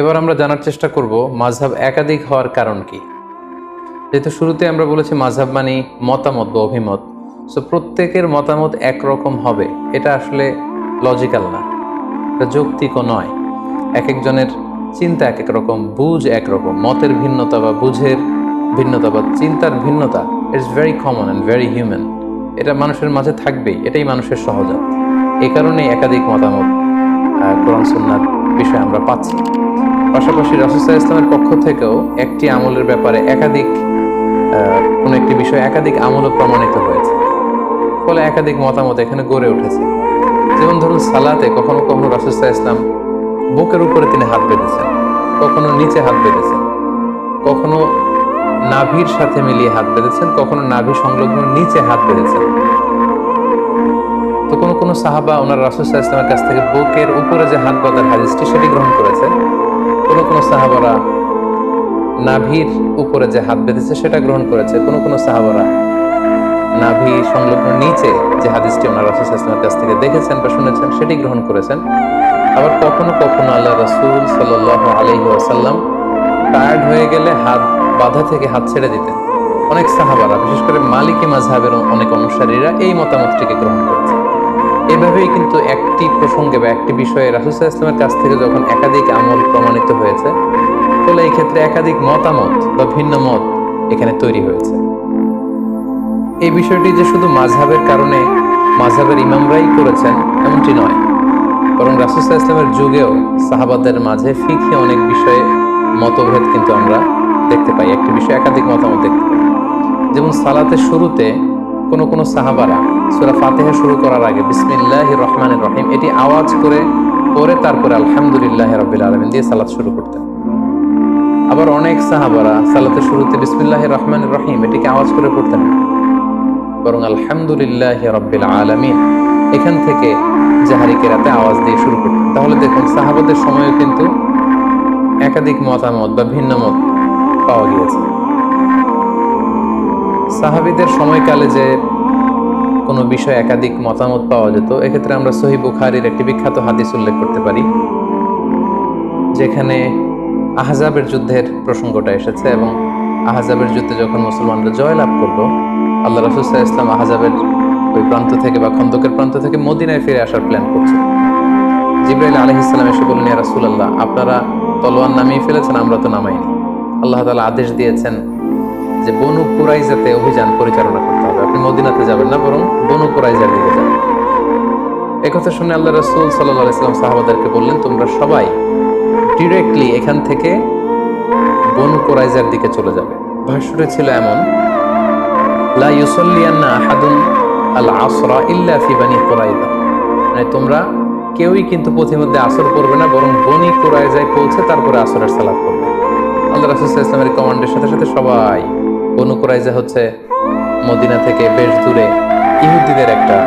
এবার আমরা জানার চেষ্টা করব মাযহাব একাধিক হওয়ার কারণ কি। যেহেতু শুরুতে আমরা বলেছি মাযহাব মানে মতামত বা অভিমত, সো প্রত্যেকের মতামত একরকম হবে এটা আসলে লজিক্যাল না, এটা যৌক্তিকও নয়। এক একজনের চিন্তা এক এক রকম, বুঝ একরকম, মতের ভিন্নতা বা বুঝের ভিন্নতা বা চিন্তার ভিন্নতা it's very common and very human. এটা মানুষের মাঝে থাকবেই, এটাই মানুষের সহজাত। এই কারণেই একাধিক মতামত কোরআন সুন্নাহর বিষয়ে আমরা পাচ্ছি। পাশাপাশি রাসূল সাল্লাল্লাহু আলাইহি ওয়াসাল্লামের পক্ষ থেকেও একটি আমলের ব্যাপারে একাধিক কোনো একটি বিষয় একাধিক আমলও প্রমাণিত হয়েছে, ফলে একাধিক মতামত এখানে গড়ে উঠেছে। যেমন ধরুন সালাতে কখনো কখনো রাসূল সাল্লাল্লাহু আলাইহি ওয়াসাল্লাম বুকের উপরে তিনি হাত বেঁধেছেন, কখনো নিচে হাত বেঁধেছেন, কখনো নাভির সাথে মিলিয়ে হাত বেঁধেছেন, কখনো নাভি সংলগ্ন নিচে হাত বেঁধেছেন। তো কোনো কোনো সাহাবা ওনার রাসূল সাল্লাল্লাহু আলাইহি ওয়াসাল্লামের কাছ থেকে বুকের উপরে যে হাত বাঁধার হাদিসটি সেটি গ্রহণ করেছেন। কোনো কোনো সাহাবারা নাভির উপরে যে হাত বেঁধেছে সেটা গ্রহণ করেছে। কোনো কোনো সাহাবারা নাভি সংলগ্ন নিচে যে হাদিসটি ওনার রাসূল সাল্লাল্লাহু আলাইহি ওয়াসাল্লামের কাছ থেকে দেখেছেন বা শুনেছেন সেটি গ্রহণ করেছেন। আবার কখনো কখনো আল্লাহ রাসূল সাল্লাল্লাহু আলাইহি ওয়াসাল্লাম টায়ার্ড হয়ে গেলে হাত বাঁধা থেকে হাত ছেড়ে দিতেন। অনেক সাহাবারা, বিশেষ করে মালিকি মাযহাবের অনেক অনুসারীরা এই মতামতটিকে গ্রহণ করেছে। এভাবেই কিন্তু একটি প্রসঙ্গে বা একটি বিষয়ে রাসূল সাল্লাল্লাহু আলাইহি ওয়াসাল্লামের কাছ থেকে যখন একাধিক আমল প্রমাণিত হয়েছে, ফলে এই ক্ষেত্রে একাধিক মতামত বা ভিন্ন মত এখানে তৈরি হয়েছে। এই বিষয়টি যে শুধু মাযহাবের কারণে মাযহাবের ইমামরাই করেছেন এমনটি নয়, বরং রাসূল সাল্লাল্লাহু আলাইহি ওয়াসাল্লামের যুগেও সাহাবাদের মাঝে ফিকহি অনেক বিষয়ে মতভেদ কিন্তু আমরা দেখতে পাই। একটি বিষয়ে একাধিক মতামত দেখতে পাই। যেমন সালাতের শুরুতে কোনো কোনো সাহাবারা সূরা ফাতিহা শুরু করার আগে বিসমিল্লাহির রহমানির রহিম এটি আওয়াজ করে পরে তারপরে আলহামদুলিল্লাহি রাব্বিল আলামিন দিয়ে সালাত শুরু করতেন। আবার অনেক সাহাবারা সালাতের শুরুতে বিসমিল্লাহির রহমানির রহিম এটিকে আওয়াজ করে পড়তেন, বরং আলহামদুলিল্লাহি রাব্বিল আলামিন এখান থেকে জাহারি কেরাতে আওয়াজ দিয়ে শুরু করতেন। তাহলে দেখুন সাহাবাদের সময়ও কিন্তু একাধিক মতামত বা ভিন্ন মত পাওয়া গিয়েছে। সাহাবীদের সময়কালে যে কোনো বিষয়ে একাধিক মতামত পাওয়া যেত, এক্ষেত্রে আমরা সহিহ বুখারীর একটি বিখ্যাত হাদিস উল্লেখ করতে পারি, যেখানে আহজাবের যুদ্ধের প্রসঙ্গটা এসেছে এবং আহজাবের যুদ্ধে যখন মুসলমানরা জয়লাভ করলো, আল্লাহ রাসূল সাল্লাল্লাহু আলাইহি ওয়াসাল্লাম আহজাবের ওই প্রান্ত থেকে বা খন্দকের প্রান্ত থেকে মদিনায় ফিরে আসার প্ল্যান করছেন। জিবরাইল আলাইহিস সালাম এসে বললেন, ইয়া রাসূলুল্লাহ, আপনারা তলোয়ার নামিয়ে ফেলেছেন, আমরা তো নামাইনি। আল্লাহ তাআলা আদেশ দিয়েছেন যে বনু কুরাইজাতে অভিযান পরিচালনা করতে হবে, আপনি মদিনাতে যাবেন না, বরং বনু কুরাইজার দিকে যাবেন। এই কথা শুনে আল্লাহ রাসূল সাল্লাল্লাহু আলাইহি ওয়াসাল্লাম সাহাবাদেরকে বললেন, তোমরা সবাই ডিরেক্টলি এখান থেকে বনু কুরাইজার দিকে চলে যাবে। ভাষ্যটি ছিল এমন, লা ইউসাল্লিয়ান্না আহাদুন আল আসরা ইল্লা ফি বানি কুরাইজা, মানে তোমরা কেউই কিন্তু পথিমধ্যে আসর পড়বে না, বরং বনি কুরাইজায় পৌঁছে তারপরে আসরের সালাত পড়বে। আল্লাহ রাসূল সাল্লাল্লাহু আলাইহি ওয়াসাল্লামের কমান্ডের সাথে সাথে সবাই, বনু কুরাইজা হচ্ছে মদিনা থেকে বেশ দূরে, ইহুদিদের একটা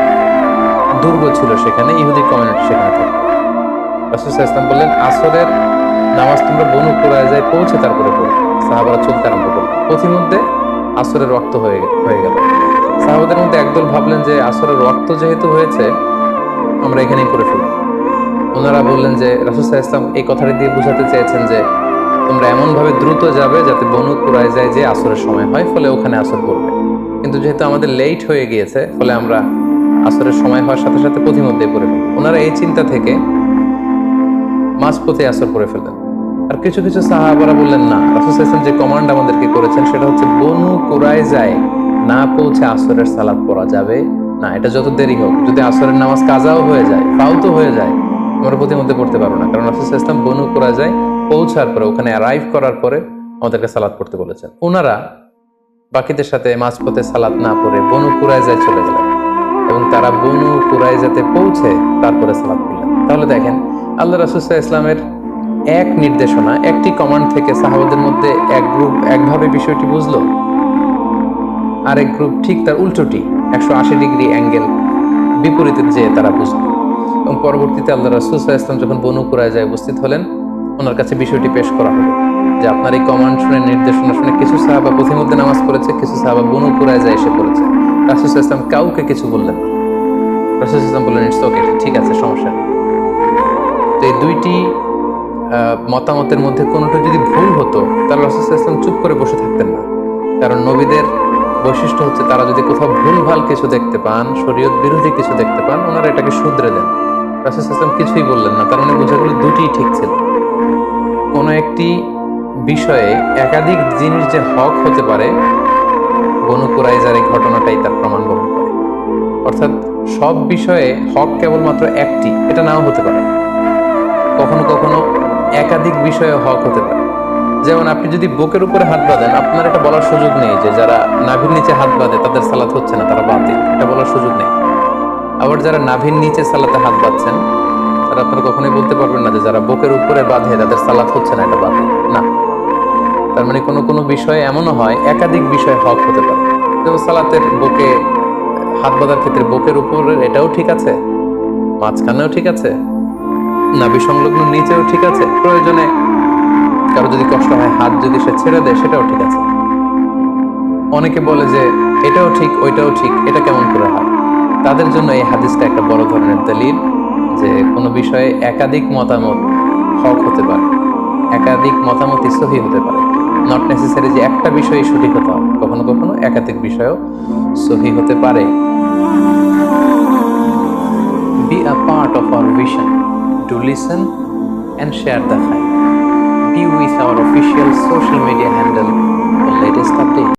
দুর্গ ছিল, সেখানে ইহুদি কমিউনিটি সেখানে থাকে। রাসূল সাল্লাল্লাহু আলাইহি ওয়াসাল্লাম বললেন, আসরের নামাজ তোমরা বনু কুরাইজায় পৌঁছে তারপরে পড়ো। সাহাবারা চলতে আরম্ভ করলো। পথিমধ্যে আসরের ওয়াক্ত হয়ে গেল। সাহাবাদের মধ্যে একদল ভাবলেন যে আসরের ওয়াক্ত যেহেতু হয়েছে আমরা এখানেই করে ফেলব। ওনারা বললেন যে রাসূল সাল্লাল্লাহু আলাইহি ওয়াসাল্লাম এই কথাটি দিয়ে বোঝাতে চেয়েছেন যে তোমরা এমনভাবে দ্রুত যাবে যাতে বনু কুরাইজায় যে আসরের সময় হয়, ফলে ওখানে আসর পড়বে। কিন্তু যেহেতু আমাদের লেট হয়ে গিয়েছে, ফলে আমরা আসরের সময় হওয়ার সাথে সাথে পথিমধ্যেই পড়ে ফেলব। ওনারা এই চিন্তা থেকে মাঝপথে আসর পড়ে ফেললেন। আর কিছু কিছু সাহাবারা বললেন, না, রাসূল সাল্লাল্লাহু আলাইহি ওয়াসাল্লাম যে কমান্ড আমাদেরকে করেছেন সেটা হচ্ছে বনু কুরাইজায় না পৌঁছে আসরের সালাত পড়া যাবে না। এটা যত দেরি হোক, যদি আসরের নামাজ কাজাও হয়ে যায়, ফাউতো হয়ে যায়, আমরা প্রতিমধ্যে পড়তে পারবো না, কারণ রাসূল সাল্লাল্লাহু আলাইহি ওয়াসাল্লাম বনু কুরাইজায় পৌঁছার পরে, ওখানে অ্যারাইভ করার পরে আমাদেরকে সালাত পড়তে বলেছেন। ওনারা বাকিদের সাথে মাঝপথে সালাত না পড়ে বনু কুরাইজায় চলে গেলেন এবং তারা বনু কুরাইজাতে পৌঁছে তারপরে সালাত পড়লেন। তাহলে দেখেন আল্লাহ রাসূল সাল্লাল্লাহু আলাইহি ওয়াসাল্লামের এক নির্দেশনা, একটি কমান্ড থেকে সাহাবাদের মধ্যে এক গ্রুপ একভাবে বিষয়টি বুঝলো, আরেক গ্রুপ ঠিক তার উল্টোটি 180 ডিগ্রি অ্যাঙ্গেল বিপরীতে যেয়ে তারা বুঝলো। এবং পরবর্তীতে আল্লাহ রাসূল সাল্লাল্লাহু আলাইহি ওয়াসাল্লাম যখন বনু কুরাইজায় উপস্থিত হলেন, ওনার কাছে বিষয়টি পেশ করা হলো যে আপনার এই কমান্ড শুনে, নির্দেশনা শুনে কিছু সাহাবা পথিমধ্যে নামাজ পড়েছে, কিছু সাহাবা বনু কুরাইজায় এসে পড়েছে। রাসূল সাল্লাল্লাহু আলাইহি ওয়াসাল্লাম কাউকে কিছু বললেন না। রাসূল সাল্লাল্লাহু আলাইহি ওয়াসাল্লাম বললেন, ইটস ওকে, ঠিক আছে, সমস্যা নেই। তো এই দুইটি মতামতের মধ্যে কোনোটা যদি ভুল হতো তাহলে রাসূল সাল্লাল্লাহু আলাইহি ওয়াসাল্লাম চুপ করে বসে থাকতেন না। কারণ নবীদের বৈশিষ্ট্য হচ্ছে তারা যদি কোথাও ভুলভাল কিছু দেখতে পান, শরীয়ত বিরোধী কিছু দেখতে পান, ওনারা এটাকে শুধরে দেন। রাসূল সাল্লাল্লাহু আলাইহি ওয়াসাল্লাম কিছুই বললেন না, তার মানে বোঝা গেল দুটিই ঠিক ছিল। কোনো একটি বিষয়ে একাধিক জিনিস যে হক হতে পারে, বনু কুরাইজার এই ঘটনাটাই তার প্রমাণ বহন করে। অর্থাৎ সব বিষয়ে হক কেবলমাত্র একটি, এটা নাও হতে পারে। কখনো কখনো একাধিক বিষয়ে হক হতে পারে। যেমন আপনি যদি বুকের উপরে হাত বাঁধেন, আপনার এটা বলার সুযোগ নেই যে যারা নাভির নিচে হাত বাঁধে তাদের সালাত হচ্ছে না, তারা বাতিল, এটা বলার সুযোগ নেই। আবার যারা নাভির নিচে সালাতে হাত বাঁধছেন, তারা আপনারা কখনোই বলতে পারবেন না যে যারা বুকের উপরে বাঁধে তাদের সালাত হচ্ছে না, এটা বাতিল না। তার মানে কোনো কোনো বিষয়ে এমনও হয় একাধিক বিষয় হক হতে পারে। যেমন সালাতের বুকে হাত বাঁধার ক্ষেত্রে বুকের উপরে এটাও ঠিক আছে, মাঝখানেও ঠিক আছে, নাভি সংলগ্ন নিচেও ঠিক আছে, প্রয়োজনে কারো যদি কষ্ট হয় হাত যদি সে ছেড়ে দেয় সেটাও ঠিক আছে। অনেকে বলে যে এটাও ঠিক ওইটাও ঠিক, এটা কেমন করে হয়? তাদের জন্য এই হাদিসটা একটা বড় ধরনের দলিল যে কোনো বিষয়ে একাধিক মতামত হক হতে পারে, একাধিক মতামতই সহি হতে পারে। নট নেসেসারি যে একটা বিষয়ই সঠিক হতে হবে, কখনো কখনো একাধিক বিষয়ও সহি হতে পারে। Be a part of our vision to listen and share the hype. Be with our official social media handle for latest updates.